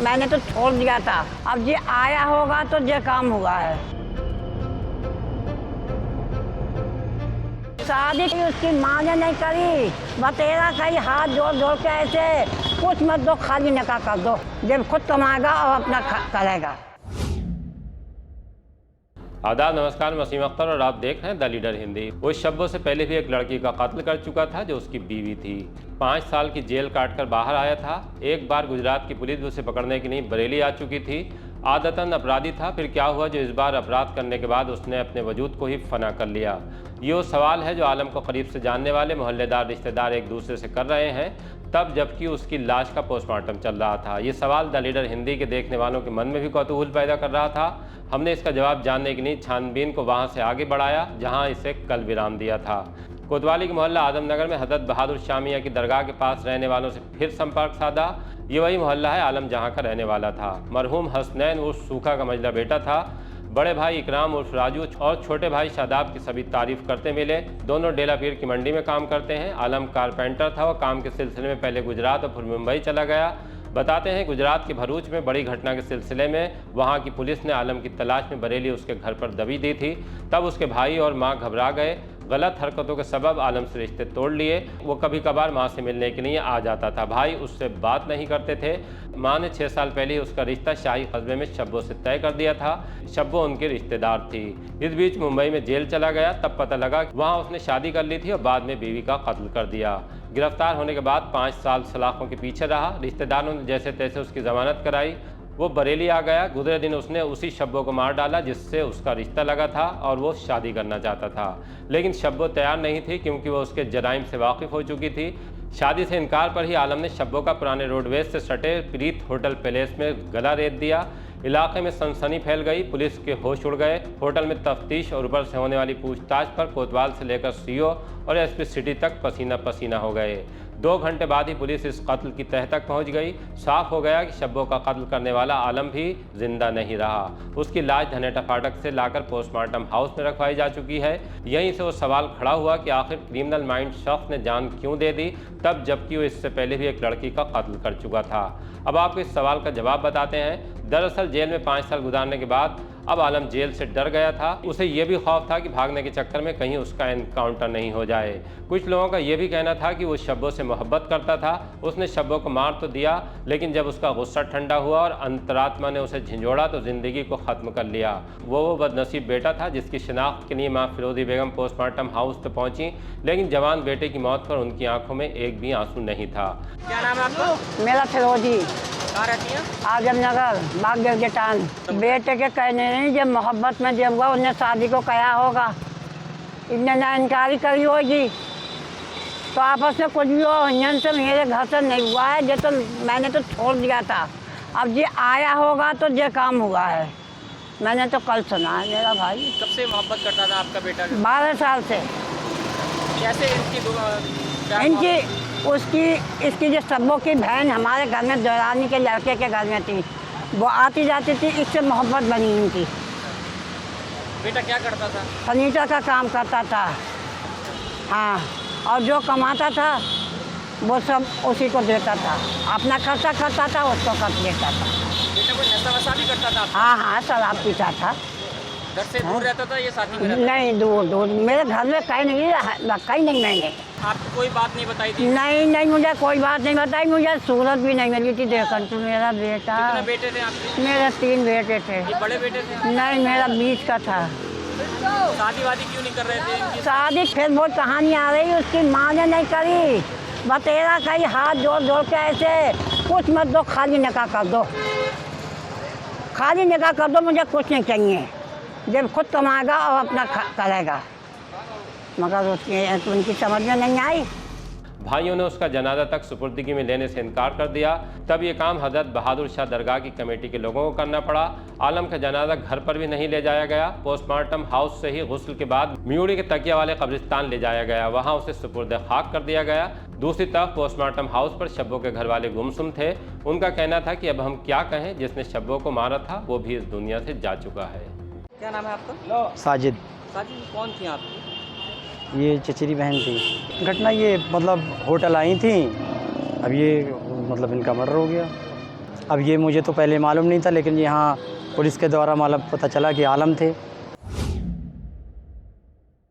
मैंने तो छोड़ दिया था। अब ये आया होगा तो ये काम हुआ है। शादी उसकी माँ ने नहीं करी, बतेरा कहीं हाथ जोड़ जोड़ के ऐसे कुछ मत दो, खाली निकाह कर दो, जब खुद कमाएगा और अपना करेगा। आदाब, नमस्कार, मैं वसीम अख्तर और आप देख रहे हैं द लीडर हिंदी। वो शब्बों से पहले भी एक लड़की का कत्ल कर चुका था जो उसकी बीवी थी। 5 साल की जेल काटकर बाहर आया था। एक बार गुजरात की पुलिस उसे पकड़ने के लिए बरेली आ चुकी थी। आदतन अपराधी था, फिर क्या हुआ जो इस बार अपराध करने के बाद उसने अपने वजूद को ही फना कर लिया। ये वो सवाल है जो आलम को करीब से जानने वाले मोहल्लेदार रिश्तेदार एक दूसरे से कर रहे हैं, तब जबकि उसकी लाश का पोस्टमार्टम चल रहा था। ये सवाल द लीडर हिंदी के देखने वालों के मन में भी कौतूहल पैदा कर रहा था। हमने इसका जवाब जानने के लिए छानबीन को वहां से आगे बढ़ाया जहां इसे कल विराम दिया था। कोतवाली के मोहल्ला आदमनगर में हज़रत बहादुर शाह मियां की दरगाह के पास रहने वालों से फिर संपर्क साधा। ये वही मोहल्ला है आलम जहां का रहने वाला था। मरहूम हसनैन उर्फ सूखा का मजला बेटा था। बड़े भाई इकराम उर्फ राजू और छोटे भाई शादाब की सभी तारीफ करते मिले। दोनों डेला पीर की मंडी में काम करते हैं। आलम कारपेंटर था। वह काम के सिलसिले में पहले गुजरात और फिर मुंबई चला गया। बताते हैं गुजरात के भरूच में बड़ी घटना के सिलसिले में वहां की पुलिस ने आलम की तलाश में बरेली उसके घर पर दबी दी थी। तब उसके भाई और मां घबरा गए। गलत हरकतों के सबब आलम से रिश्ते तोड़ लिए। वो कभी कभार मां से मिलने के लिए आ जाता था। भाई उससे बात नहीं करते थे। मां ने 6 साल पहले उसका रिश्ता शाही कस्बे में शब्बों से तय कर दिया था। शब्बों उनके रिश्तेदार थी। इस बीच मुंबई में जेल चला गया। तब पता लगा कि वहाँ उसने शादी कर ली थी और बाद में बीवी का कत्ल कर दिया। गिरफ्तार होने के बाद 5 साल सलाखों के पीछे रहा। रिश्तेदारों ने जैसे तैसे उसकी जमानत कराई। वो बरेली आ गया। गुजरे दिन उसने उसी शब्बों को मार डाला जिससे उसका रिश्ता लगा था और वो शादी करना चाहता था, लेकिन शब्बों तैयार नहीं थी क्योंकि वो उसके जराइम से वाकिफ़ हो चुकी थी। शादी से इनकार पर ही आलम ने शब्बों का पुराने रोडवेज से सटे प्रीत होटल पैलेस में गला रेत दिया। इलाके में सनसनी फैल गई। पुलिस के होश उड़ गए। होटल में तफ्तीश और ऊपर से होने वाली पूछताछ पर कोतवाल से लेकर सीओ और एसपी सिटी तक पसीना पसीना हो गए। 2 घंटे बाद ही पुलिस इस कत्ल की तह तक पहुंच गई। साफ हो गया कि शब्बों का कत्ल करने वाला आलम भी जिंदा नहीं रहा। उसकी लाश धनेटा फाटक से लाकर पोस्टमार्टम हाउस में रखवाई जा चुकी है। यहीं से वो सवाल खड़ा हुआ कि आखिर क्रिमिनल माइंड शख्स ने जान क्यों दे दी, तब जबकि वो इससे पहले भी एक लड़की का कत्ल कर चुका था। अब आपको इस सवाल का जवाब बताते हैं। दरअसल जेल में 5 साल गुजारने के बाद अब आलम जेल से डर गया था। उसे ये भी खौफ था कि भागने के चक्कर में कहीं उसका एनकाउंटर नहीं हो जाए। कुछ लोगों का ये भी कहना था कि वो शब्बों से मोहब्बत करता था। उसने शब्बों को मार तो दिया, लेकिन जब उसका गुस्सा ठंडा हुआ और अंतरात्मा ने उसे झंझोड़ा तो ज़िंदगी को ख़त्म कर लिया। वो बदनसीब बेटा था जिसकी शिनाख्त के लिए माँ फिरोज़ी बेगम पोस्टमार्टम हाउस तक पहुँची, लेकिन जवान बेटे की मौत पर उनकी आंखों में एक भी आंसू नहीं था। क्या नाम है आपका? मेरा फिरोजी। कहाँ रहती हैं? आजमनगर बाग गेटान। बेटे के कहने नहीं, जब मोहब्बत में जब हुआ उन्हें शादी को कहा होगा, इनने ना इनकारी करी होगी, तो आपस में कुछ भी हो इंजन से मेरे घर से नहीं हुआ है। जो तो मैंने तो छोड़ दिया था। अब ये आया होगा तो ये काम हुआ है। मैंने तो कल सुना है। मेरा भाई कब से मोहब्बत करता था आपका बेटा? 12 साल से। कैसे उसकी इसकी जो सब्बों की बहन हमारे घर में दौरानी के लड़के के घर में थी, वो आती जाती थी, इससे मोहब्बत बनी इनकी। बेटा क्या करता था? फर्नीचर का काम करता था। हाँ, और जो कमाता था वो सब उसी को देता था। अपना खर्चा करता था, उसको कर देता था। बेटा कोई नशा वशा भी करता था? हाँ हाँ, शराब पीता था। घर से दूर रहता था या साथ में? नहीं, दूर। मेरे घर में कहीं नहीं मैंने। आपको कोई बात नहीं बताई थी? नहीं, मुझे कोई बात नहीं बताई। मुझे सूरत भी नहीं मिली थी देखकर। तो मेरा बेटा। कितने बेटे थे आपके? मेरे 3 बेटे थे। ये बड़े बेटे थे? नहीं, मेरा बीच का था। शादी वादी क्यों नहीं कर रहे थे इनकी? शादी फिर बहुत कहानी आ रही, उसकी माँ ने नहीं करी। बतेरा कहीं हाथ जोड़ जोड़ के ऐसे कुछ मत दो, खाली निकाह कर दो, खाली निकाह कर दो, मुझे कुछ नहीं चाहिए, जब खुद कमाएगा और अपना करेगा। मगर उनकी समझ में नहीं आई। भाइयों ने उसका जनाजा तक सुपुर्दगी में लेने से इनकार कर दिया। तब ये काम हज़रत बहादुर शाह दरगाह की कमेटी के लोगों को करना पड़ा। आलम का जनाजा घर पर भी नहीं ले जाया गया। पोस्टमार्टम हाउस से ही गुस्ल के बाद म्यूड़ी के तकिया वाले कब्रिस्तान ले जाया गया। वहाँ उसे सुपुर्द खाक कर दिया गया। दूसरी तरफ पोस्टमार्टम हाउस पर शब्बों के घर वाले गुमसुम थे। उनका कहना था कि अब हम क्या कहें, जिसने शब्बों को मारा था वो भी इस दुनिया से जा चुका है। क्या नाम है आपका? साजिद। साजिद कौन थी आपकी? ये चचेरी बहन थी। घटना ये मतलब होटल आई थी, अब ये मतलब इनका मर्डर हो गया। अब ये मुझे तो पहले मालूम नहीं था, लेकिन यहाँ पुलिस के द्वारा मालूम पता चला कि आलम थे।